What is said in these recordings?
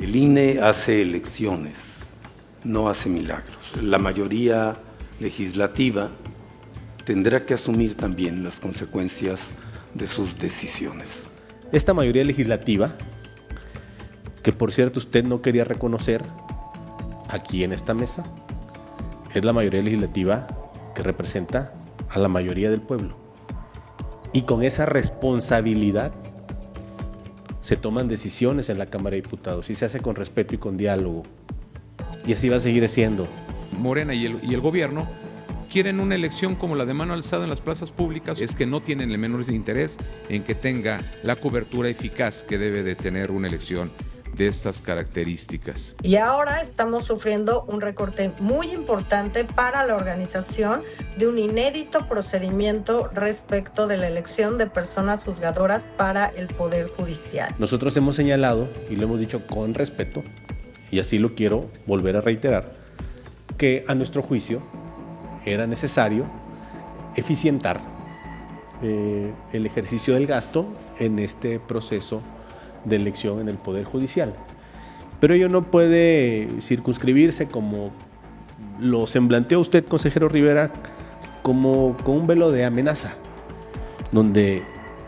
El INE hace elecciones, no hace milagros. La mayoría legislativa tendrá que asumir también las consecuencias de sus decisiones. Esta mayoría legislativa, que por cierto usted no quería reconocer aquí en esta mesa, es la mayoría legislativa que representa a la mayoría del pueblo. Y con esa responsabilidad se toman decisiones en la Cámara de Diputados y se hace con respeto y con diálogo. Y así va a seguir siendo. Morena y el gobierno quieren una elección como la de mano alzada en las plazas públicas. Es que no tienen el menor interés en que tenga la cobertura eficaz que debe de tener una elección de estas características. Y ahora estamos sufriendo un recorte muy importante para la organización de un inédito procedimiento respecto de la elección de personas juzgadoras para el Poder Judicial. Nosotros hemos señalado, y lo hemos dicho con respeto, y así lo quiero volver a reiterar, que a nuestro juicio era necesario eficientar el ejercicio del gasto en este proceso de elección en el Poder Judicial. Pero ello no puede circunscribirse, como lo semblanteó usted, consejero Rivera, como con un velo de amenaza, donde,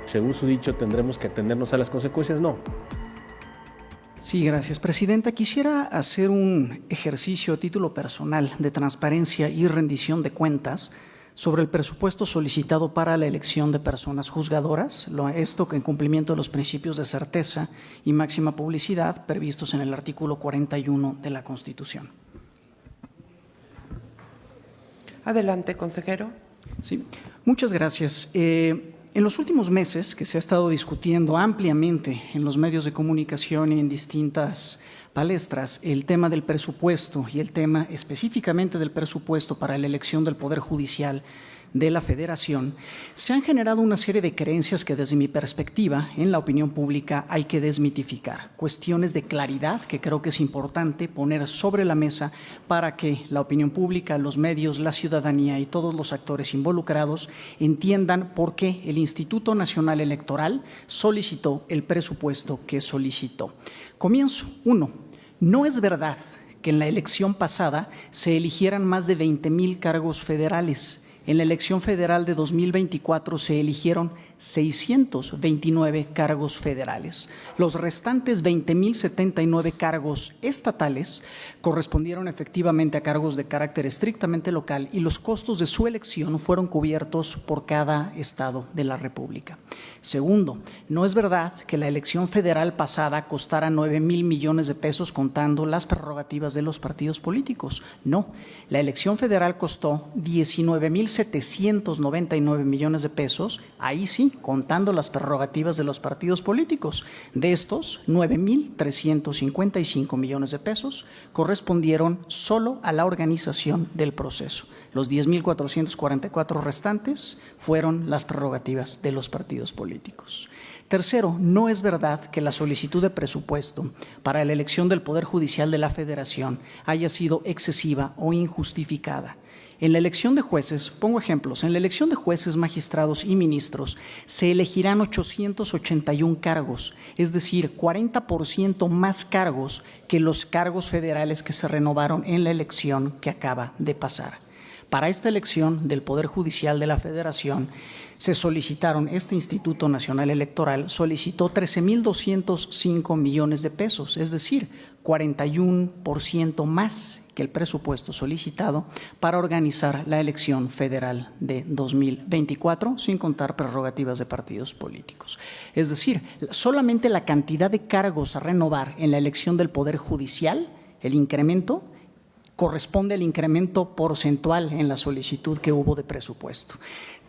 según su dicho, tendremos que atendernos a las consecuencias. No. Sí, gracias, Presidenta. Quisiera hacer un ejercicio a título personal de transparencia y rendición de cuentas sobre el presupuesto solicitado para la elección de personas juzgadoras, esto en cumplimiento de los principios de certeza y máxima publicidad previstos en el artículo 41 de la Constitución. Adelante, consejero. Sí, muchas gracias. En los últimos meses, que se ha estado discutiendo ampliamente en los medios de comunicación y en distintas palestras, el tema del presupuesto y el tema específicamente del presupuesto para la elección del Poder Judicial de la Federación, se han generado una serie de creencias que desde mi perspectiva en la opinión pública hay que desmitificar. Cuestiones de claridad que creo que es importante poner sobre la mesa para que la opinión pública, los medios, la ciudadanía y todos los actores involucrados entiendan por qué el Instituto Nacional Electoral solicitó el presupuesto que solicitó. Comienzo. 1. No es verdad que en la elección pasada se eligieran más de 20,000 cargos federales. En la elección federal de 2024 se eligieron 629 cargos federales. Los restantes 20,079 cargos estatales correspondieron efectivamente a cargos de carácter estrictamente local y los costos de su elección fueron cubiertos por cada estado de la República. Segundo, no es verdad que la elección federal pasada costara 9,000 millones de pesos contando las prerrogativas de los partidos políticos. No, la elección federal costó 19,799 millones de pesos, ahí sí, contando las prerrogativas de los partidos políticos. De estos, 9,355 millones de pesos correspondieron solo a la organización del proceso. Los 10,444 restantes fueron las prerrogativas de los partidos políticos. Tercero, no es verdad que la solicitud de presupuesto para la elección del Poder Judicial de la Federación haya sido excesiva o injustificada. En la elección de jueces, pongo ejemplos, en la elección de jueces, magistrados y ministros se elegirán 881 cargos, es decir, 40% más cargos que los cargos federales que se renovaron en la elección que acaba de pasar. Para esta elección del Poder Judicial de la Federación se solicitaron, este Instituto Nacional Electoral solicitó 13,205 millones de pesos, es decir, 41% más que el presupuesto solicitado para organizar la elección federal de 2024, sin contar prerrogativas de partidos políticos. Es decir, solamente la cantidad de cargos a renovar en la elección del Poder Judicial, el incremento, corresponde al incremento porcentual en la solicitud que hubo de presupuesto.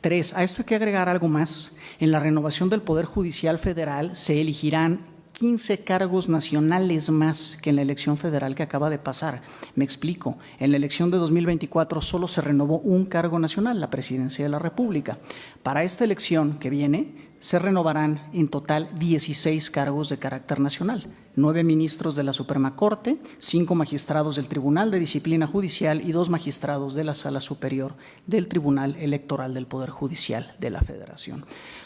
3. A esto hay que agregar algo más. En la renovación del Poder Judicial Federal se elegirán 15 cargos nacionales más que en la elección federal que acaba de pasar. Me explico. En la elección de 2024 solo se renovó un cargo nacional, la Presidencia de la República. Para esta elección que viene se renovarán en total 16 cargos de carácter nacional. 9 ministros de la Suprema Corte, 5 magistrados del Tribunal de Disciplina Judicial y 2 magistrados de la Sala Superior del Tribunal Electoral del Poder Judicial de la Federación.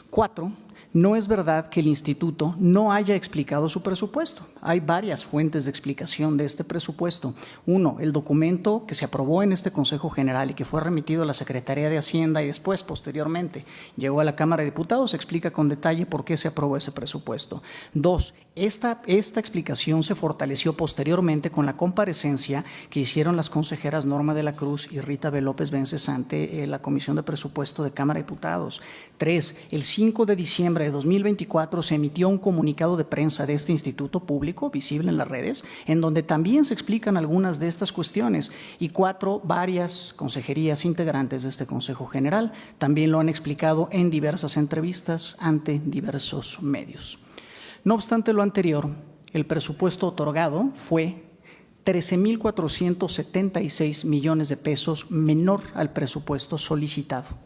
4. No es verdad que el instituto no haya explicado su presupuesto. Hay varias fuentes de explicación de este presupuesto. Uno, el documento que se aprobó en este Consejo General y que fue remitido a la Secretaría de Hacienda y después, posteriormente, llegó a la Cámara de Diputados, explica con detalle por qué se aprobó ese presupuesto. Dos, esta explicación se fortaleció posteriormente con la comparecencia que hicieron las consejeras Norma de la Cruz y Rita B. López Vences ante la Comisión de Presupuesto de Cámara de Diputados. Tres, el 5 de diciembre de 2024 se emitió un comunicado de prensa de este instituto público, visible en las redes, en donde también se explican algunas de estas cuestiones. Y cuatro, varias consejerías integrantes de este Consejo General también lo han explicado en diversas entrevistas ante diversos medios. No obstante lo anterior, el presupuesto otorgado fue 13,476 millones de pesos menor al presupuesto solicitado.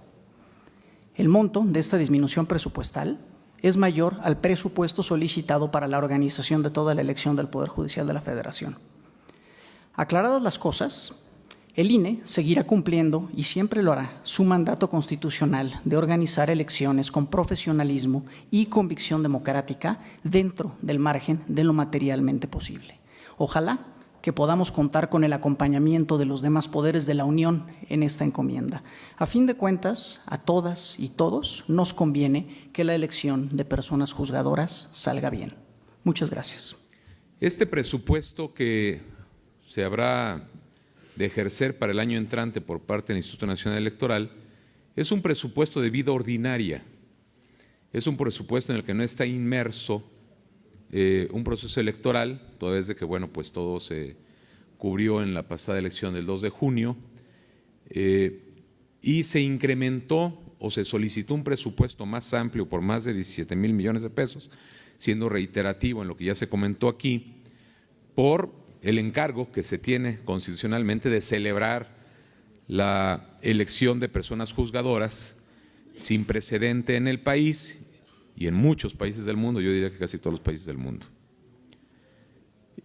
El monto de esta disminución presupuestal es mayor al presupuesto solicitado para la organización de toda la elección del Poder Judicial de la Federación. Aclaradas las cosas, el INE seguirá cumpliendo, y siempre lo hará, su mandato constitucional de organizar elecciones con profesionalismo y convicción democrática dentro del margen de lo materialmente posible. Ojalá que podamos contar con el acompañamiento de los demás poderes de la Unión en esta encomienda. A fin de cuentas, a todas y todos nos conviene que la elección de personas juzgadoras salga bien. Muchas gracias. Este presupuesto que se habrá de ejercer para el año entrante por parte del Instituto Nacional Electoral es un presupuesto de vida ordinaria. Es un presupuesto en el que no está inmerso un proceso electoral, toda vez de que, bueno, pues todo se cubrió en la pasada elección del 2 de junio y se incrementó o se solicitó un presupuesto más amplio por más de 17,000 millones de pesos, siendo reiterativo en lo que ya se comentó aquí, por el encargo que se tiene constitucionalmente de celebrar la elección de personas juzgadoras sin precedente en el país y en muchos países del mundo, yo diría que casi todos los países del mundo.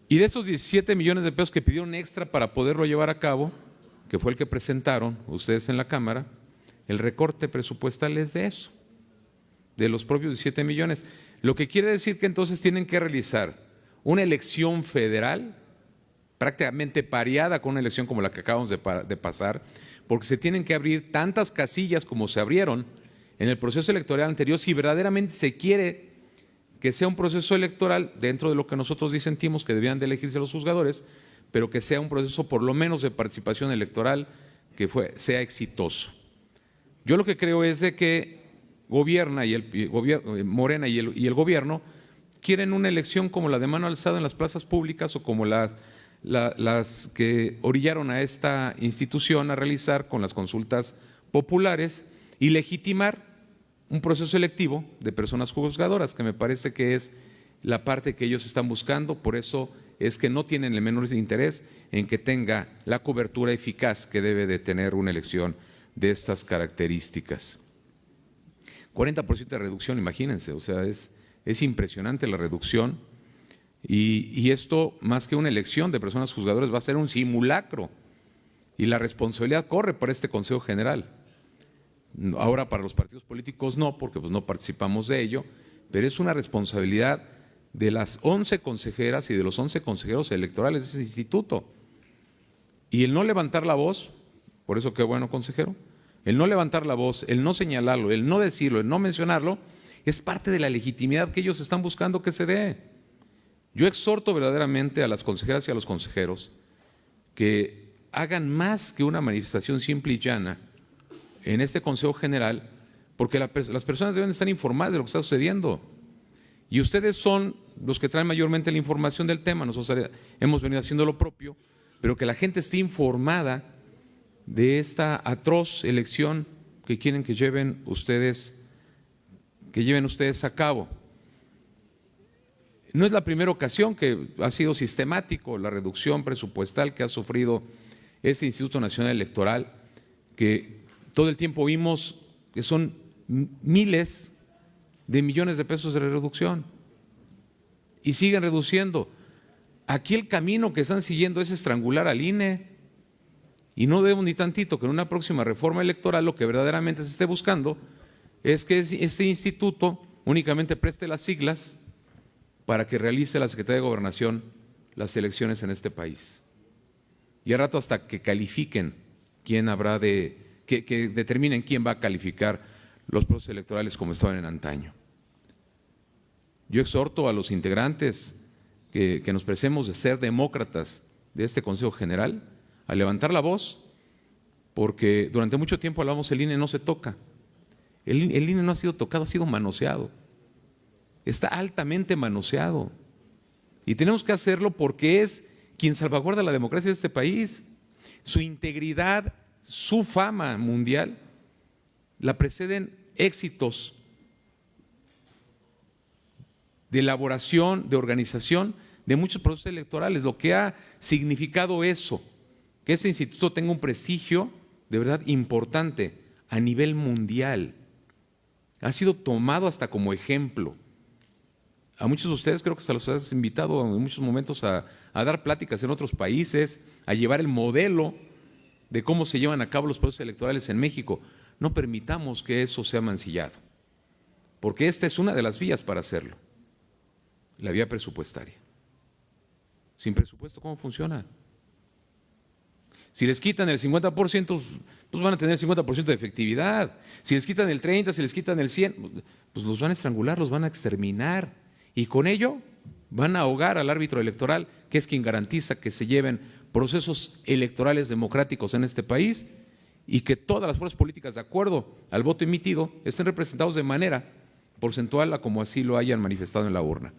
Y de esos 17 millones de pesos que pidieron extra para poderlo llevar a cabo, que fue el que presentaron ustedes en la Cámara, el recorte presupuestal es de eso, de los propios 17 millones. Lo que quiere decir que entonces tienen que realizar una elección federal prácticamente pareada con una elección como la que acabamos de pasar, porque se tienen que abrir tantas casillas como se abrieron en el proceso electoral anterior, si verdaderamente se quiere que sea un proceso electoral dentro de lo que nosotros disentimos que debían de elegirse los juzgadores, pero que sea un proceso por lo menos de participación electoral que sea exitoso. Yo lo que creo es de que Morena y el gobierno quieren una elección como la de mano alzada en las plazas públicas o como las que orillaron a esta institución a realizar con las consultas populares y legitimar un proceso electivo de personas juzgadoras, que me parece que es la parte que ellos están buscando. Por eso es que no tienen el menor interés en que tenga la cobertura eficaz que debe de tener una elección de estas características. 40% de reducción, imagínense, o sea, es impresionante la reducción. Y esto, más que una elección de personas juzgadoras, va a ser un simulacro. Y la responsabilidad corre para este Consejo General. Ahora para los partidos políticos no, porque pues no participamos de ello, pero es una responsabilidad de las 11 consejeras y de los 11 consejeros electorales de ese instituto. Y el no levantar la voz, por eso qué bueno, consejero, el no levantar la voz, el no señalarlo, el no decirlo, el no mencionarlo, es parte de la legitimidad que ellos están buscando que se dé. Yo exhorto verdaderamente a las consejeras y a los consejeros que hagan más que una manifestación simple y llana en este Consejo General, porque las personas deben estar informadas de lo que está sucediendo. Y ustedes son los que traen mayormente la información del tema, nosotros hemos venido haciendo lo propio, pero que la gente esté informada de esta atroz elección que quieren que lleven ustedes a cabo. No es la primera ocasión que ha sido sistemático la reducción presupuestal que ha sufrido este Instituto Nacional Electoral, que todo el tiempo vimos que son miles de millones de pesos de reducción y siguen reduciendo. Aquí el camino que están siguiendo es estrangular al INE y no debemos ni tantito que en una próxima reforma electoral lo que verdaderamente se esté buscando es que este instituto únicamente preste las siglas para que realice la Secretaría de Gobernación las elecciones en este país. Y al rato hasta que califiquen quién habrá que determinen quién va a calificar los procesos electorales como estaban en antaño. Yo exhorto a los integrantes que nos presemos de ser demócratas de este Consejo General a levantar la voz, porque durante mucho tiempo hablamos el INE no se toca. El INE no ha sido tocado, ha sido manoseado. Está altamente manoseado. Y tenemos que hacerlo porque es quien salvaguarda la democracia de este país. Su integridad, su fama mundial, la preceden éxitos de elaboración, de organización de muchos procesos electorales, lo que ha significado eso, que ese instituto tenga un prestigio de verdad importante a nivel mundial. Ha sido tomado hasta como ejemplo. A muchos de ustedes creo que hasta los has invitado en muchos momentos a dar pláticas en otros países, a llevar el modelo de cómo se llevan a cabo los procesos electorales en México. No permitamos que eso sea mancillado, porque esta es una de las vías para hacerlo, la vía presupuestaria. Sin presupuesto, ¿cómo funciona? Si les quitan el 50%, pues van a tener el 50% de efectividad. Si les quitan el 30%, si les quitan el 100%, pues los van a estrangular, los van a exterminar. Y con ello van a ahogar al árbitro electoral, que es quien garantiza que se lleven procesos electorales democráticos en este país y que todas las fuerzas políticas, de acuerdo al voto emitido, estén representados de manera porcentual a como así lo hayan manifestado en la urna.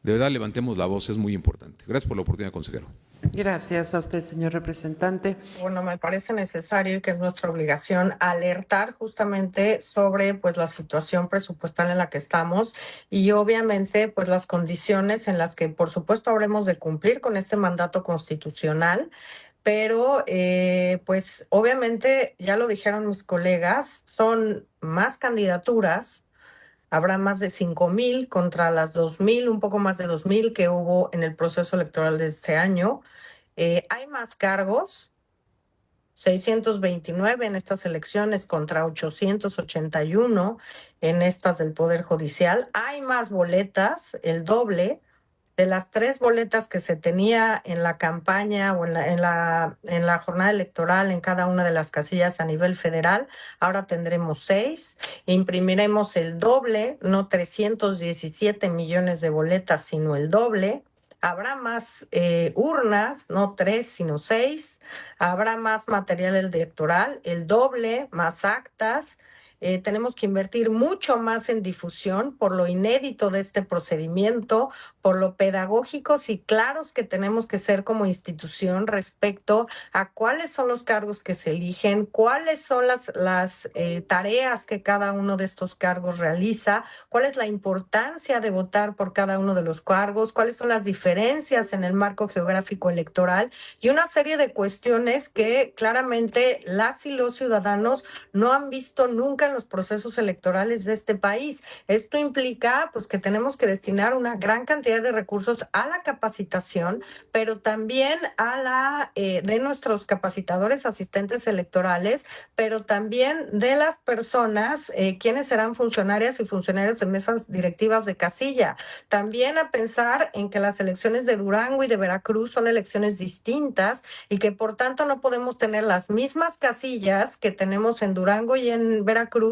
De verdad, levantemos la voz, es muy importante. Gracias por la oportunidad, consejero. Gracias a usted, señor representante. Bueno, me parece necesario y que es nuestra obligación alertar justamente sobre pues la situación presupuestal en la que estamos y obviamente pues las condiciones en las que por supuesto habremos de cumplir con este mandato constitucional, pero pues obviamente ya lo dijeron mis colegas, son más candidaturas. Habrá más de 5,000 contra las 2,000, un poco más de 2,000 que hubo en el proceso electoral de este año. Hay más cargos, 629 en estas elecciones contra 881 en estas del Poder Judicial. Hay más boletas, el doble. De las 3 boletas que se tenía en la campaña o en la jornada electoral en cada una de las casillas a nivel federal, ahora tendremos 6. Imprimiremos el doble, no 317 millones de boletas, sino el doble. Habrá más urnas, no 3, sino 6. Habrá más material electoral, el doble, más actas. Tenemos que invertir mucho más en difusión por lo inédito de este procedimiento, por lo pedagógicos y claros que tenemos que ser como institución respecto a cuáles son los cargos que se eligen, cuáles son las tareas que cada uno de estos cargos realiza, cuál es la importancia de votar por cada uno de los cargos, cuáles son las diferencias en el marco geográfico electoral y una serie de cuestiones que claramente las y los ciudadanos no han visto nunca en los procesos electorales de este país. Esto implica pues que tenemos que destinar una gran cantidad de recursos a la capacitación, pero también a la de nuestros capacitadores asistentes electorales, pero también de las personas quienes serán funcionarias y funcionarios de mesas directivas de casilla. También a pensar en que las elecciones de Durango y de Veracruz son elecciones distintas y que por tanto no podemos tener las mismas casillas que tenemos en Durango y en Veracruz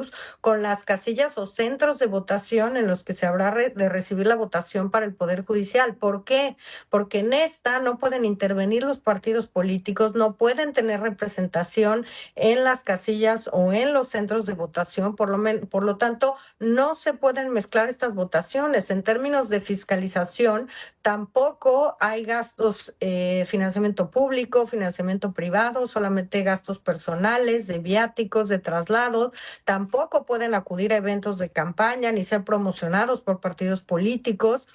con las casillas o centros de votación en los que se habrá de recibir la votación para el Poder Judicial. ¿Por qué? Porque en esta no pueden intervenir los partidos políticos, no pueden tener representación en las casillas o en los centros de votación, por lo tanto, no se pueden mezclar estas votaciones. En términos de fiscalización, tampoco hay gastos, financiamiento público, financiamiento privado, solamente gastos personales, de viáticos, de traslados. Tampoco pueden acudir a eventos de campaña ni ser promocionados por partidos políticos.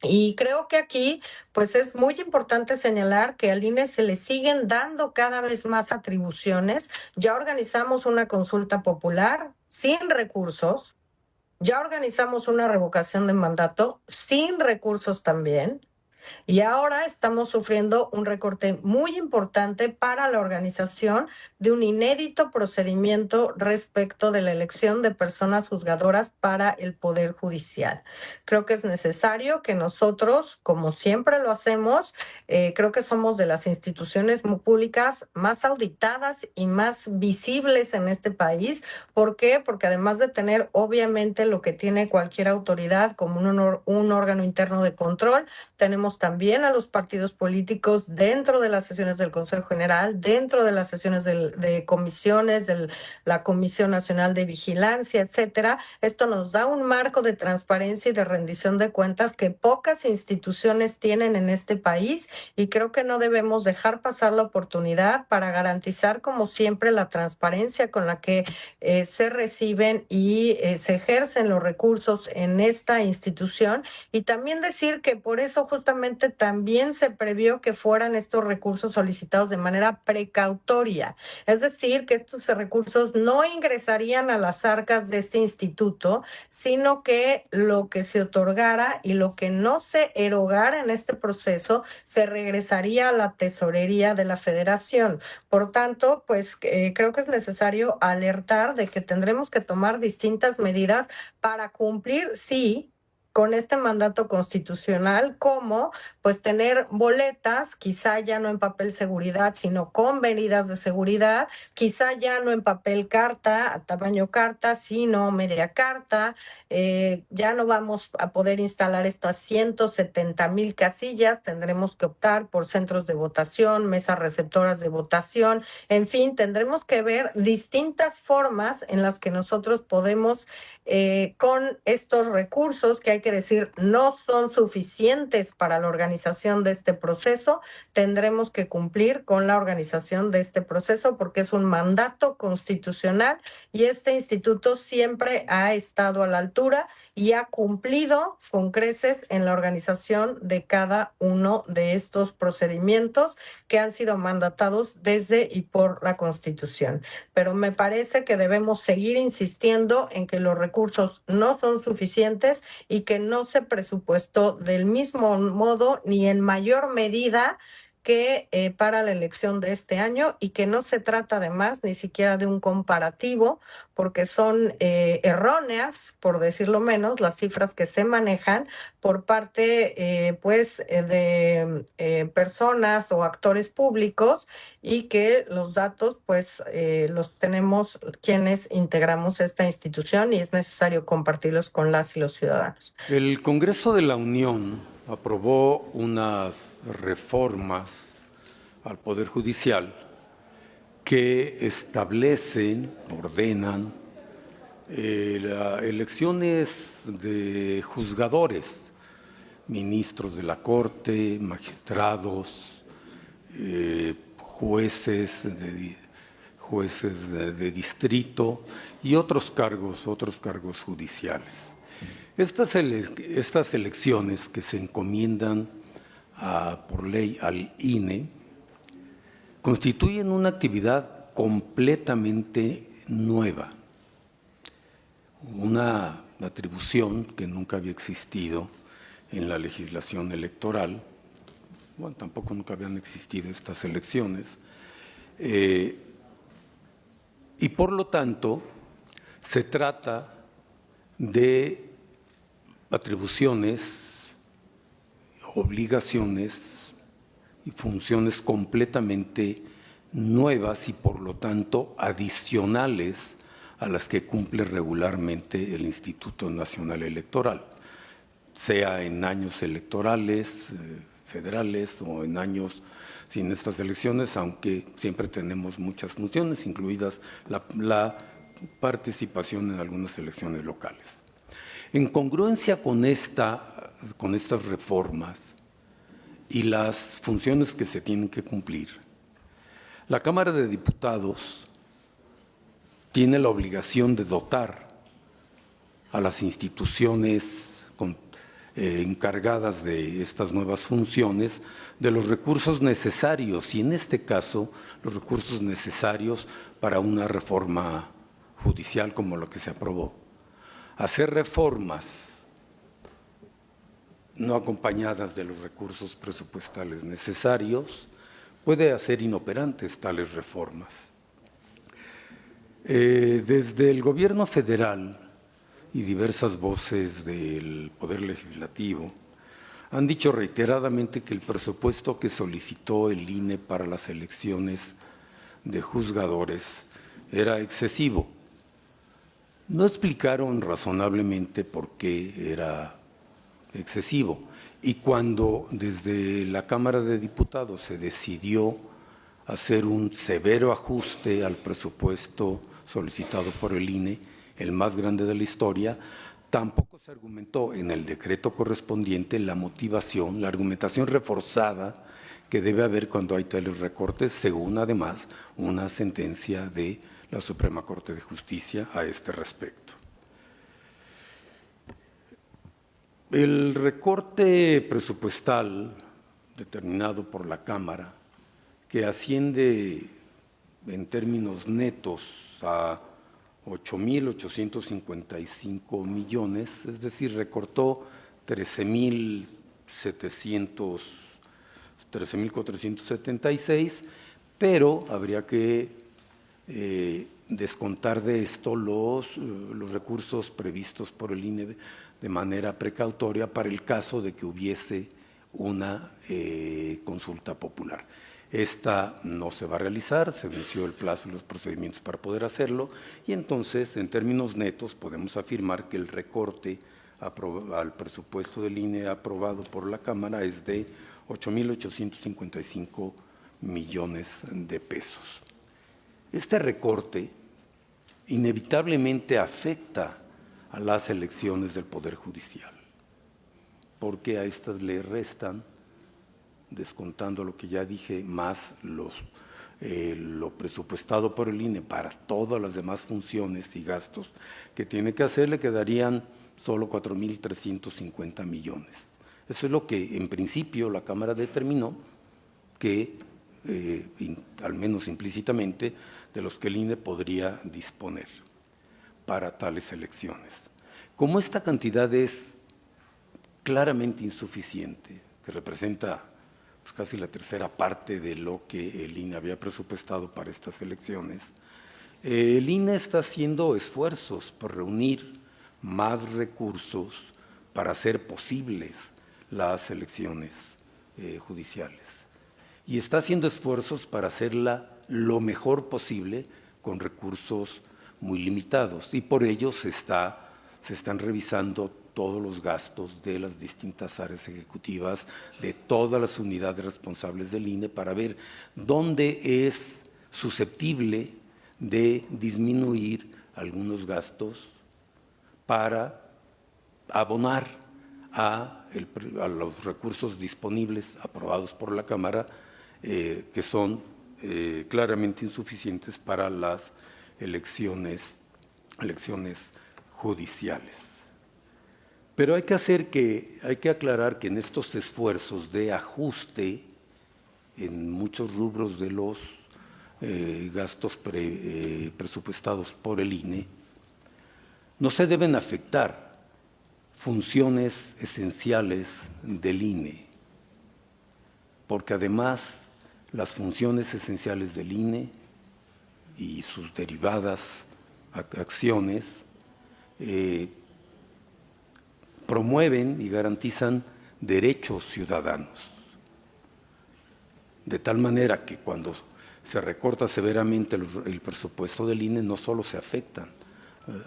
Y creo que aquí, pues es muy importante señalar que al INE se le siguen dando cada vez más atribuciones. Ya organizamos una consulta popular sin recursos. Ya organizamos una revocación de mandato sin recursos también. Y ahora estamos sufriendo un recorte muy importante para la organización de un inédito procedimiento respecto de la elección de personas juzgadoras para el Poder Judicial. Creo que es necesario que nosotros, como siempre lo hacemos, creo que somos de las instituciones públicas más auditadas y más visibles en este país. ¿Por qué? Porque además de tener obviamente lo que tiene cualquier autoridad como un órgano interno de control, tenemos también a los partidos políticos dentro de las sesiones del Consejo General, dentro de las sesiones de comisiones, de la Comisión Nacional de Vigilancia, etcétera. Esto nos da un marco de transparencia y de rendición de cuentas que pocas instituciones tienen en este país, y creo que no debemos dejar pasar la oportunidad para garantizar, como siempre, la transparencia con la que se reciben y se ejercen los recursos en esta institución, y también decir que por eso justamente también se previó que fueran estos recursos solicitados de manera precautoria, es decir, que estos recursos no ingresarían a las arcas de este instituto, sino que lo que se otorgara y lo que no se erogara en este proceso se regresaría a la tesorería de la Federación. Por tanto, pues creo que es necesario alertar de que tendremos que tomar distintas medidas para cumplir, sí, con este mandato constitucional, como pues tener boletas, quizá ya no en papel seguridad, sino con medidas de seguridad, quizá ya no en papel carta, a tamaño carta, sino media carta. Ya no vamos a poder instalar estas 170,000 casillas, tendremos que optar por centros de votación, mesas receptoras de votación, en fin, tendremos que ver distintas formas en las que nosotros podemos, con estos recursos que hay que decir no son suficientes para la organización de este proceso, tendremos que cumplir con la organización de este proceso porque es un mandato constitucional y este instituto siempre ha estado a la altura y ha cumplido con creces en la organización de cada uno de estos procedimientos que han sido mandatados desde y por la Constitución. Pero me parece que debemos seguir insistiendo en que los recursos no son suficientes y que no se presupuestó del mismo modo ni en mayor medida que para la elección de este año, y que no se trata además ni siquiera de un comparativo, porque son erróneas, por decirlo menos, las cifras que se manejan por parte de personas o actores públicos, y que los datos pues los tenemos quienes integramos esta institución y es necesario compartirlos con las y los ciudadanos. El Congreso de la Unión aprobó unas reformas al Poder Judicial que establecen, ordenan las elecciones de juzgadores, ministros de la Corte, magistrados, jueces de distrito y otros cargos judiciales. Estas elecciones que se encomiendan por ley al INE constituyen una actividad completamente nueva, una atribución que nunca había existido en la legislación electoral. Bueno, tampoco nunca habían existido estas elecciones. Y por lo tanto, se trata de atribuciones, obligaciones y funciones completamente nuevas y por lo tanto adicionales a las que cumple regularmente el Instituto Nacional Electoral, sea en años electorales federales o en años sin estas elecciones, aunque siempre tenemos muchas funciones, incluidas la participación en algunas elecciones locales. En congruencia con estas reformas y las funciones que se tienen que cumplir, la Cámara de Diputados tiene la obligación de dotar a las instituciones encargadas de estas nuevas funciones de los recursos necesarios, y en este caso los recursos necesarios para una reforma judicial como lo que se aprobó. Hacer reformas no acompañadas de los recursos presupuestales necesarios, puede hacer inoperantes tales reformas. Desde el gobierno federal y diversas voces del Poder Legislativo han dicho reiteradamente que el presupuesto que solicitó el INE para las elecciones de juzgadores era excesivo. No explicaron razonablemente por qué era excesivo. Y cuando desde la Cámara de Diputados se decidió hacer un severo ajuste al presupuesto solicitado por el INE, el más grande de la historia, tampoco se argumentó en el decreto correspondiente la motivación, la argumentación reforzada que debe haber cuando hay tales recortes, según además una sentencia de la Suprema Corte de Justicia a este respecto. El recorte presupuestal determinado por la Cámara, que asciende en términos netos a 8.855 millones, es decir, recortó 13.476, pero habría que descontar de esto los recursos previstos por el INE de manera precautoria para el caso de que hubiese una consulta popular. Esta no se va a realizar, se venció el plazo y los procedimientos para poder hacerlo, y entonces, en términos netos, podemos afirmar que el recorte al presupuesto del INE aprobado por la Cámara es de 8.855 millones de pesos. Este recorte inevitablemente afecta a las elecciones del Poder Judicial, porque a estas le restan, descontando lo que ya dije, más lo presupuestado por el INE para todas las demás funciones y gastos que tiene que hacer, le quedarían solo 4.350 millones. Eso es lo que en principio la Cámara determinó que, al menos implícitamente, de los que el INE podría disponer para tales elecciones. Como esta cantidad es claramente insuficiente, que representa pues, casi la tercera parte de lo que el INE había presupuestado para estas elecciones, el INE está haciendo esfuerzos por reunir más recursos para hacer posibles las elecciones judiciales. Y está haciendo esfuerzos para hacerla lo mejor posible con recursos muy limitados. Y por ello se están revisando todos los gastos de las distintas áreas ejecutivas, de todas las unidades responsables del INE, para ver dónde es susceptible de disminuir algunos gastos para abonar a los recursos disponibles aprobados por la Cámara, que son claramente insuficientes para las elecciones judiciales. Pero hay que aclarar que en estos esfuerzos de ajuste en muchos rubros de los gastos presupuestados por el INE, no se deben afectar funciones esenciales del INE, porque además las funciones esenciales del INE y sus derivadas acciones promueven y garantizan derechos ciudadanos, de tal manera que cuando se recorta severamente el presupuesto del INE, no solo se afectan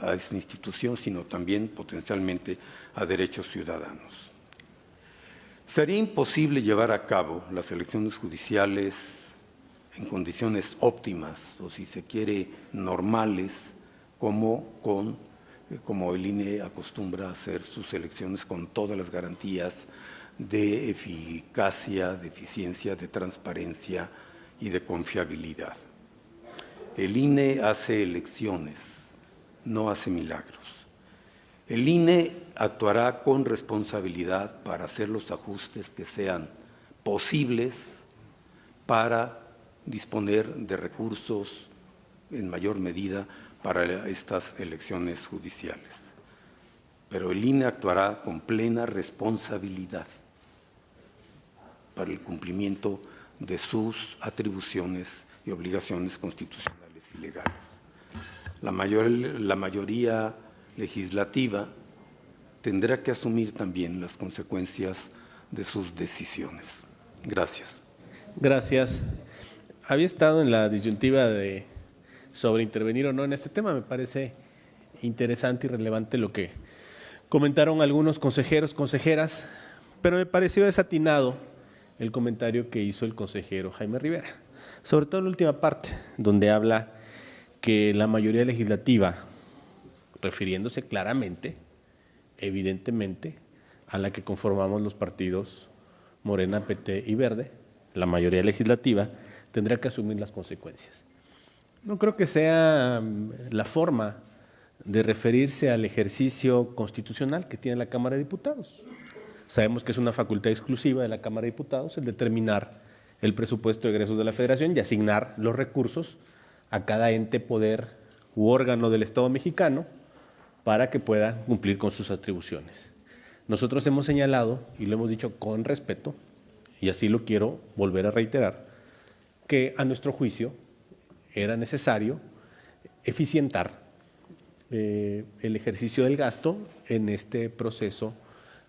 a esta institución, sino también potencialmente a derechos ciudadanos. Sería imposible llevar a cabo las elecciones judiciales en condiciones óptimas, o si se quiere, normales, como el INE acostumbra a hacer sus elecciones con todas las garantías de eficacia, de eficiencia, de transparencia y de confiabilidad. El INE hace elecciones, no hace milagros. El INE actuará con responsabilidad para hacer los ajustes que sean posibles para disponer de recursos en mayor medida para estas elecciones judiciales. pero el INE actuará con plena responsabilidad para el cumplimiento de sus atribuciones y obligaciones constitucionales y legales. La mayoría legislativa tendrá que asumir también las consecuencias de sus decisiones. Gracias. Gracias. Había estado en la disyuntiva de sobre intervenir o no en este tema. Me parece interesante y relevante lo que comentaron algunos consejeros, consejeras, pero me pareció desatinado el comentario que hizo el consejero Jaime Rivera, sobre todo en la última parte, donde habla que la mayoría legislativa, refiriéndose claramente, evidentemente, a la que conformamos los partidos Morena, PT y Verde, la mayoría legislativa, tendrá que asumir las consecuencias. No creo que sea la forma de referirse al ejercicio constitucional que tiene la Cámara de Diputados. Sabemos que es una facultad exclusiva de la Cámara de Diputados el determinar el presupuesto de egresos de la Federación y asignar los recursos a cada ente, poder u órgano del Estado mexicano para que pueda cumplir con sus atribuciones. Nosotros hemos señalado, y lo hemos dicho con respeto, y así lo quiero volver a reiterar, que a nuestro juicio era necesario eficientar el ejercicio del gasto en este proceso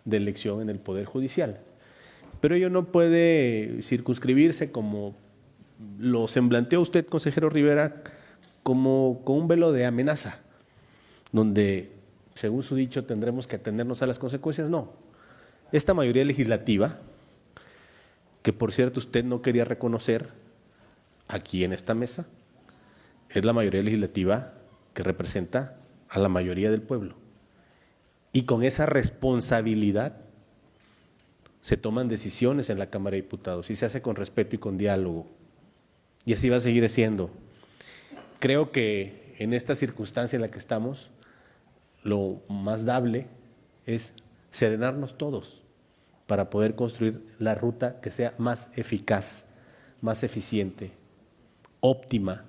de elección en el Poder Judicial. Pero ello no puede circunscribirse, como lo semblanteó usted, consejero Rivera, como con un velo de amenaza, donde, según su dicho, tendremos que atenernos a las consecuencias. No. Esta mayoría legislativa, que por cierto usted no quería reconocer aquí en esta mesa, es la mayoría legislativa que representa a la mayoría del pueblo. Y con esa responsabilidad se toman decisiones en la Cámara de Diputados y se hace con respeto y con diálogo. Y así va a seguir siendo. Creo que en esta circunstancia en la que estamos, lo más dable es serenarnos todos para poder construir la ruta que sea más eficaz, más eficiente, óptima,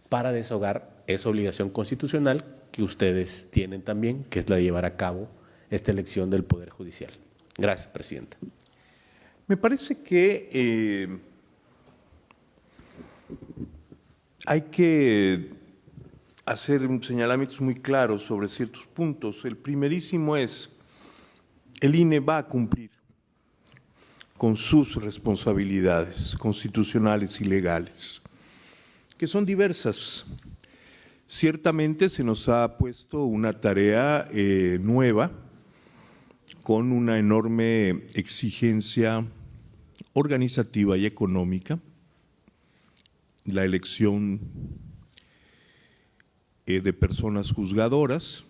para deshogar esa obligación constitucional que ustedes tienen también, que es la de llevar a cabo esta elección del Poder Judicial. Gracias, Presidenta. Me parece que hay que hacer señalamientos muy claros sobre ciertos puntos. El primerísimo es, el INE va a cumplir con sus responsabilidades constitucionales y legales, que son diversas. Ciertamente se nos ha puesto una tarea nueva, con una enorme exigencia organizativa y económica, la elección de personas juzgadoras.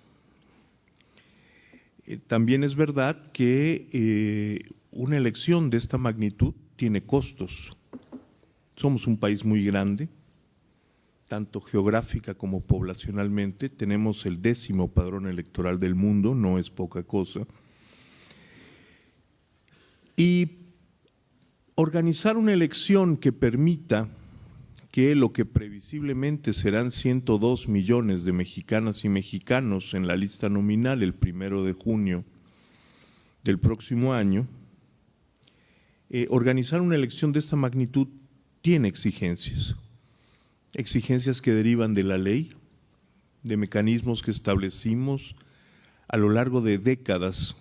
También es verdad que una elección de esta magnitud tiene costos. Somos un país muy grande, tanto geográfica como poblacionalmente. Tenemos el 10º padrón electoral del mundo, no es poca cosa. Y organizar una elección que permita que lo que previsiblemente serán 102 millones de mexicanas y mexicanos en la lista nominal el 1 de junio del próximo año, organizar una elección de esta magnitud tiene exigencias. Exigencias que derivan de la ley, de mecanismos que establecimos a lo largo de décadas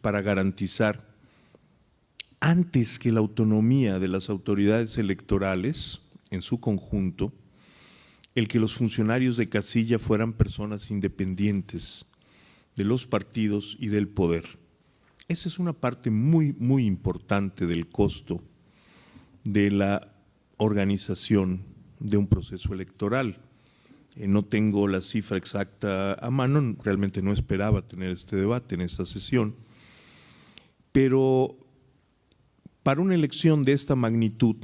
para garantizar, antes que la autonomía de las autoridades electorales en su conjunto, el que los funcionarios de casilla fueran personas independientes de los partidos y del poder. Esa es una parte muy, muy importante del costo de la organización de un proceso electoral. No tengo la cifra exacta a mano, realmente no esperaba tener este debate en esta sesión, pero para una elección de esta magnitud,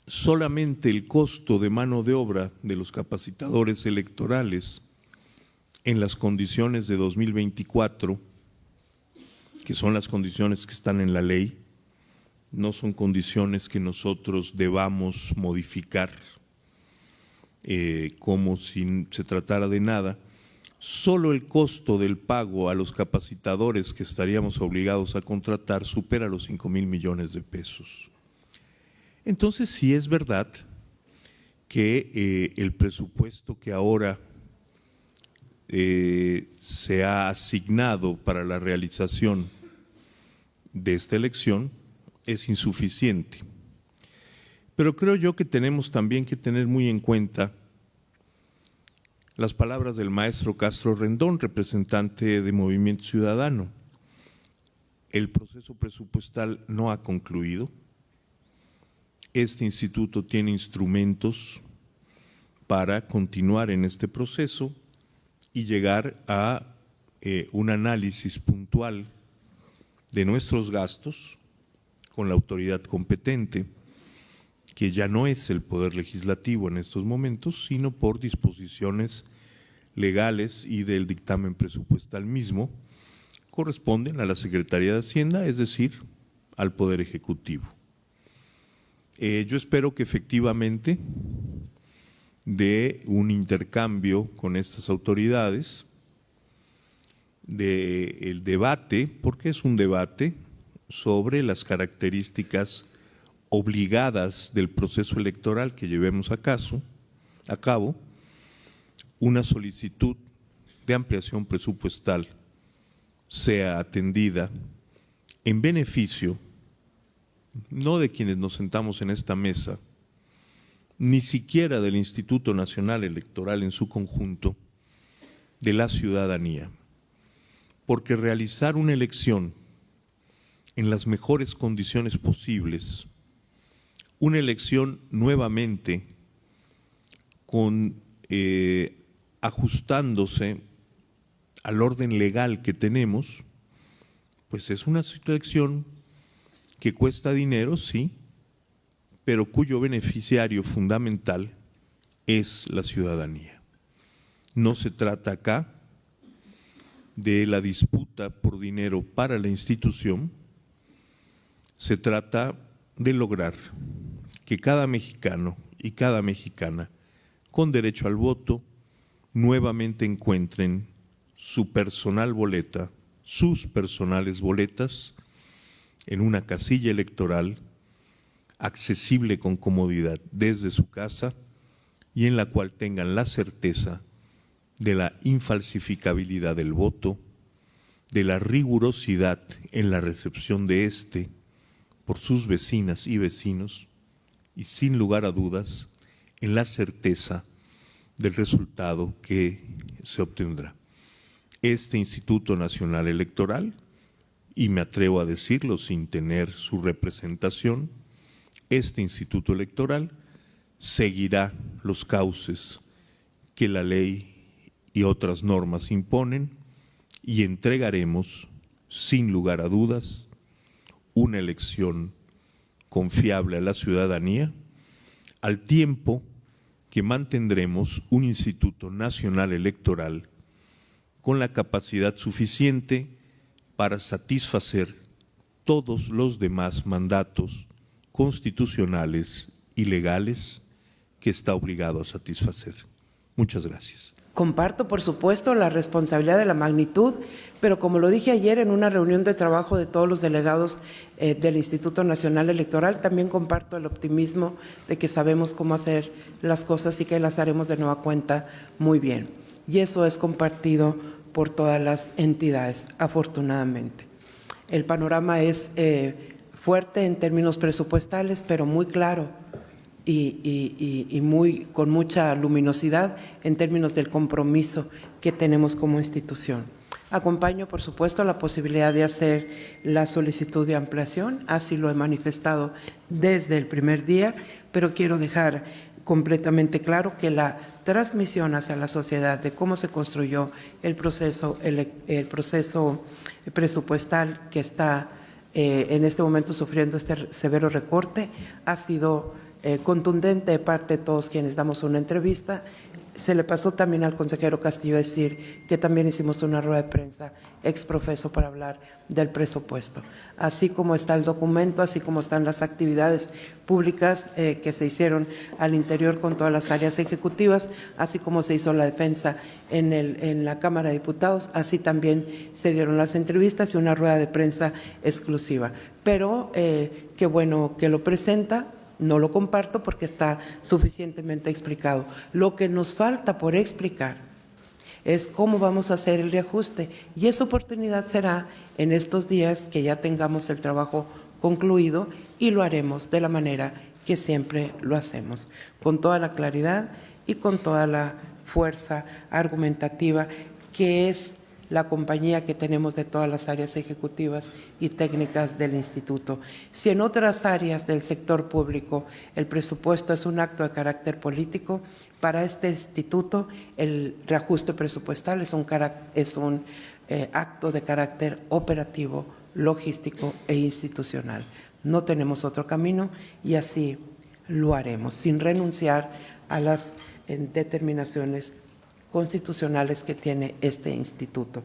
solamente el costo de mano de obra de los capacitadores electorales en las condiciones de 2024, que son las condiciones que están en la ley, no son condiciones que nosotros debamos modificar como si se tratara de nada, solo el costo del pago a los capacitadores que estaríamos obligados a contratar supera los 5,000 millones de pesos. Entonces sí es verdad que el presupuesto que ahora se ha asignado para la realización de esta elección es insuficiente. Pero creo yo que tenemos también que tener muy en cuenta las palabras del maestro Castro Rendón, representante de Movimiento Ciudadano. El proceso presupuestal no ha concluido. Este instituto tiene instrumentos para continuar en este proceso y llegar a un análisis puntual de nuestros gastos con la autoridad competente, que ya no es el Poder Legislativo en estos momentos, sino por disposiciones legales y del dictamen presupuestal mismo, corresponden a la Secretaría de Hacienda, es decir, al Poder Ejecutivo. Yo espero que efectivamente de un intercambio con estas autoridades, del debate, porque es un debate sobre las características obligadas del proceso electoral que llevemos a cabo, una solicitud de ampliación presupuestal sea atendida en beneficio no de quienes nos sentamos en esta mesa, ni siquiera del Instituto Nacional Electoral en su conjunto, de la ciudadanía, porque realizar una elección en las mejores condiciones posibles, una elección nuevamente ajustándose al orden legal que tenemos, pues es una elección que cuesta dinero, sí, pero cuyo beneficiario fundamental es la ciudadanía. No se trata acá de la disputa por dinero para la institución, se trata de lograr que cada mexicano y cada mexicana con derecho al voto nuevamente encuentren su personal boleta, sus personales boletas en una casilla electoral accesible con comodidad desde su casa y en la cual tengan la certeza de la infalsificabilidad del voto, de la rigurosidad en la recepción de éste por sus vecinas y vecinos y sin lugar a dudas en la certeza del resultado que se obtendrá. Este Instituto Nacional Electoral, y me atrevo a decirlo sin tener su representación, este Instituto Electoral seguirá los cauces que la ley y otras normas imponen y entregaremos, sin lugar a dudas, una elección confiable a la ciudadanía, al tiempo que mantendremos un Instituto Nacional Electoral con la capacidad suficiente para satisfacer todos los demás mandatos constitucionales y legales que está obligado a satisfacer. Muchas gracias. Comparto, por supuesto, la responsabilidad de la magnitud, pero como lo dije ayer en una reunión de trabajo de todos los delegados del Instituto Nacional Electoral, también comparto el optimismo de que sabemos cómo hacer las cosas y que las haremos de nueva cuenta muy bien. Y eso es compartido por todas las entidades, afortunadamente. El panorama es fuerte en términos presupuestales, pero muy claro y con mucha luminosidad en términos del compromiso que tenemos como institución. Acompaño, por supuesto, la posibilidad de hacer la solicitud de ampliación, así lo he manifestado desde el primer día, pero quiero dejar completamente claro que la transmisión hacia la sociedad de cómo se construyó el proceso presupuestal que está en este momento sufriendo este severo recorte ha sido contundente de parte de todos quienes damos una entrevista, Se le pasó también al consejero Castillo decir que también hicimos una rueda de prensa exprofeso para hablar del presupuesto. Así como está el documento, así como están las actividades públicas que se hicieron al interior con todas las áreas ejecutivas, así como se hizo la defensa en la Cámara de Diputados, así también se dieron las entrevistas y una rueda de prensa exclusiva. Pero qué bueno que lo presenta. No lo comparto porque está suficientemente explicado. Lo que nos falta por explicar es cómo vamos a hacer el reajuste, y esa oportunidad será en estos días que ya tengamos el trabajo concluido, y lo haremos de la manera que siempre lo hacemos, con toda la claridad y con toda la fuerza argumentativa que es la compañía que tenemos de todas las áreas ejecutivas y técnicas del Instituto. Si en otras áreas del sector público el presupuesto es un acto de carácter político, para este instituto el reajuste presupuestal es un acto de carácter operativo, logístico e institucional. No tenemos otro camino y así lo haremos, sin renunciar a las determinaciones constitucionales que tiene este instituto.